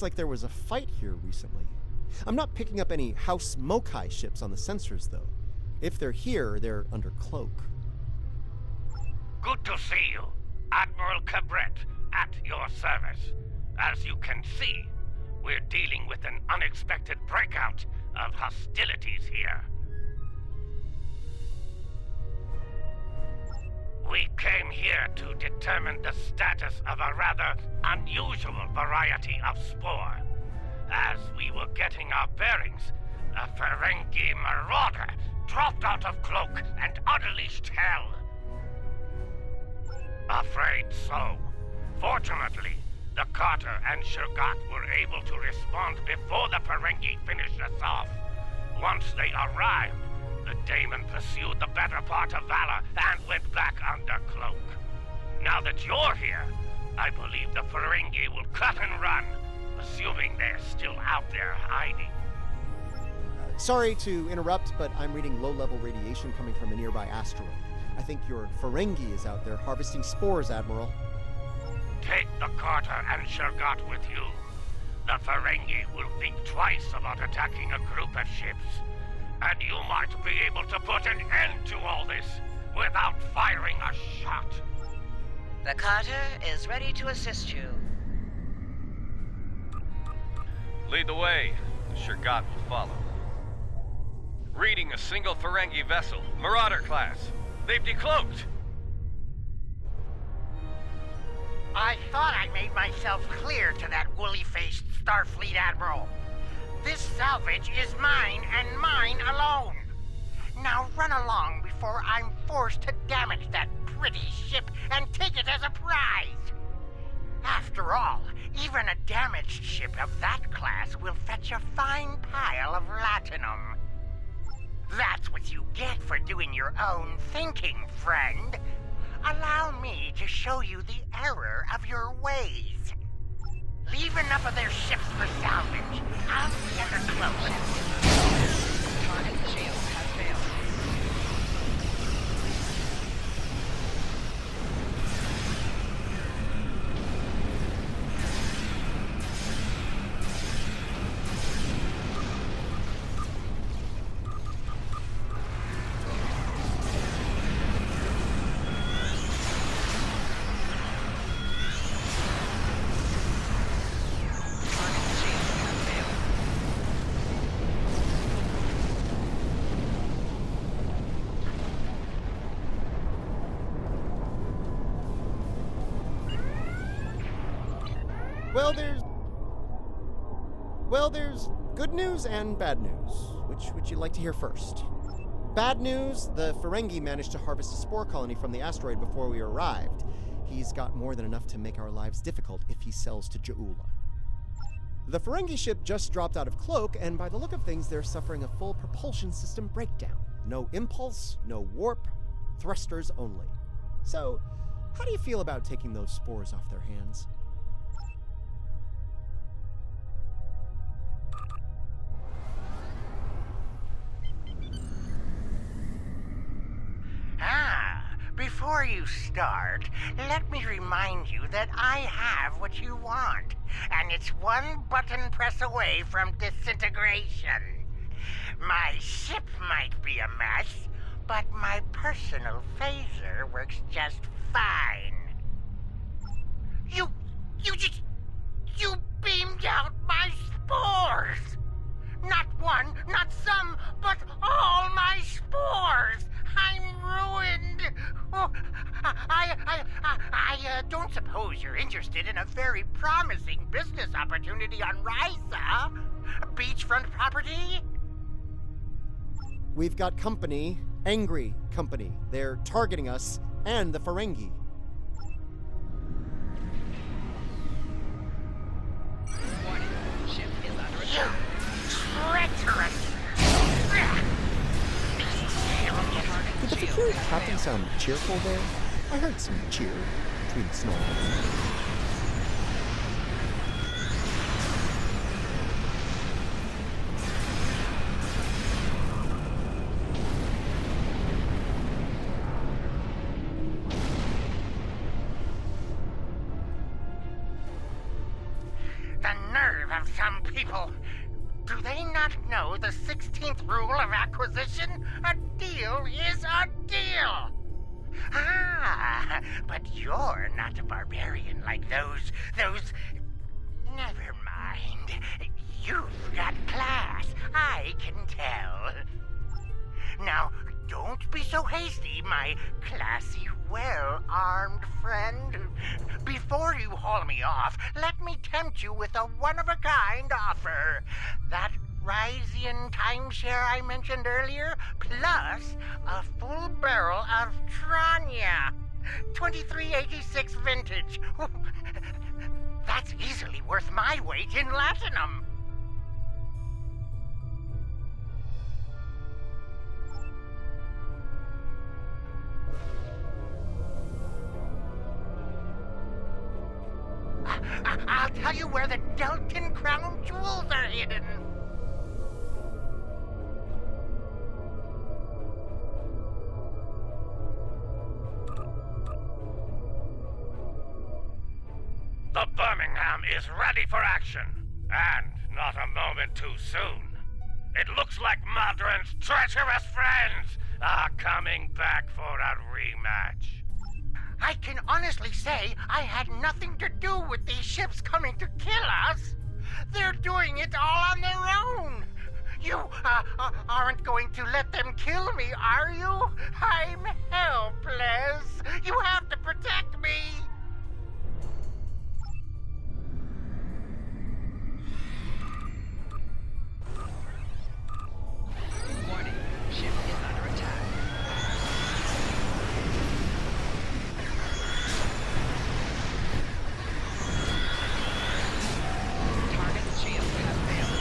like there was a fight here recently. I'm not picking up any House Mokai ships on the sensors, though. If they're here, they're under cloak. Good to see you. Admiral Cabret, at your service. As you can see, we're dealing with an unexpected breakout of hostilities here. We came here to determine the status of a rather unusual variety of spore. As we were getting our bearings, a Ferengi marauder dropped out of cloak and unleashed hell. Afraid so. Fortunately, the Carter and Shergat were able to respond before the Ferengi finished us off. Once they arrived, the Daemon pursued the better part of Valor and went back under cloak. Now that you're here, I believe the Ferengi will cut and run, assuming they're still out there hiding. Sorry to interrupt, but I'm reading low-level radiation coming from a nearby asteroid. I think your Ferengi is out there harvesting spores, Admiral. Take the Carter and Shergat with you. The Ferengi will think twice about attacking a group of ships. And you might be able to put an end to all this without firing a shot. The Carter is ready to assist you. Lead the way. The Shergat will follow. Reading a single Ferengi vessel, Marauder class. They've decloaked. I thought I made myself clear to that woolly-faced Starfleet Admiral. This salvage is mine and mine alone. Now run along before I'm forced to damage that pretty ship and take it as a prize. After all, even a damaged ship of that class will fetch a fine pile of latinum. That's what you get for doing your own thinking, friend. Allow me to show you the error of your ways. Leave enough of their ships for salvage. I'll be under close. Target shield has failed. There's good news and bad news. Which would you like to hear first? Bad news, the Ferengi managed to harvest a spore colony from the asteroid before we arrived. He's got more than enough to make our lives difficult if he sells to Ja'ula. The Ferengi ship just dropped out of cloak, and by the look of things, they're suffering a full propulsion system breakdown. No impulse, no warp, thrusters only. So, how do you feel about taking those spores off their hands? Before you start, let me remind you that I have what you want, and it's one button press away from disintegration. My ship might be a mess, but my personal phaser works just fine. You beamed out my spores! Not one, not some, but all my spores! I'm ruined! Oh, I don't suppose you're interested in a very promising business opportunity on Risa? Beachfront property? We've got company, angry company. They're targeting us and the Ferengi. Warning. Ship is under attack. Treacherous! Did the security captain sound cheerful there? I heard some cheer between the snores. The nerve of some people. Do they not know the 16th rule of acquisition? A deal is a deal! Ah, but you're not a barbarian like those... Never mind. You've got class, I can tell. Now, don't be so hasty, my classy, well-armed friend. Before you haul me off, let me tempt you with a one-of-a-kind offer. That Ryzian timeshare I mentioned earlier, plus a full barrel of Tranya. 2386 vintage. That's easily worth my weight in latinum. I'll tell you where the Delton Crown jewels are hidden. The Birmingham is ready for action, and not a moment too soon. It looks like Modron's treacherous friends are coming back for a rematch. I can honestly say I had nothing to do with these ships coming to kill us. They're doing it all on their own. You aren't going to let them kill me, are you? I'm helpless. You have to protect me. Warning, ship is under attack. Target's shield has failed.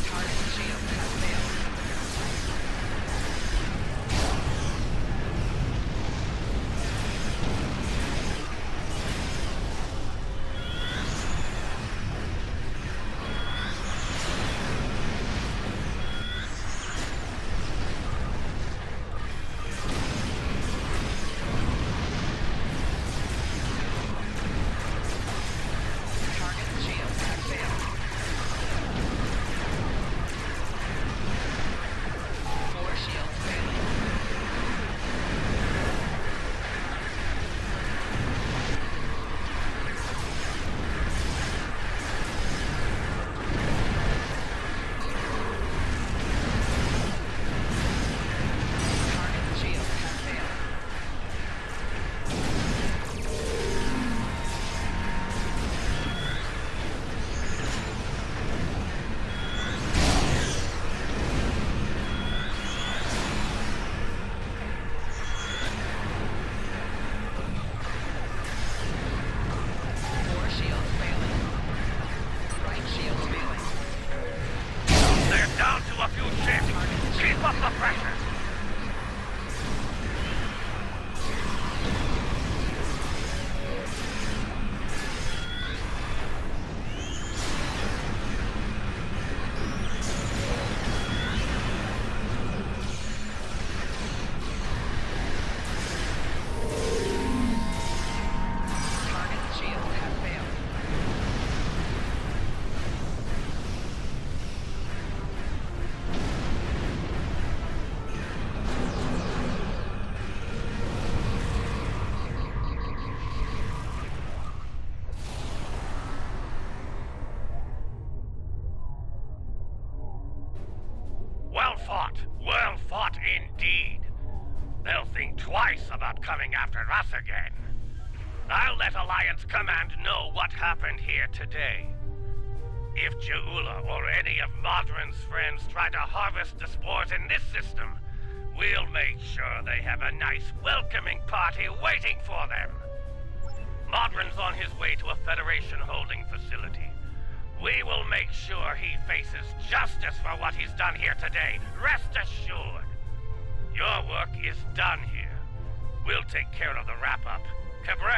Target's shield has failed. Target's shield has failed. Four shields failing. Target's shield has failed. Four shields failing. Right shield's failing. They're down to a few ships. Keep up the pressure. Target's shield has failed. Well fought indeed. They'll think twice about coming after us again. I'll let Alliance Command know what happened here today. If Jeula or any of Modron's friends try to harvest the spores in this system, we'll make sure they have a nice welcoming party waiting for them. Modron's on his way to a Federation holding facility. We will make sure he faces justice for what he's done here today. Rest assured. Your work is done here. We'll take care of the wrap-up. Cabrera!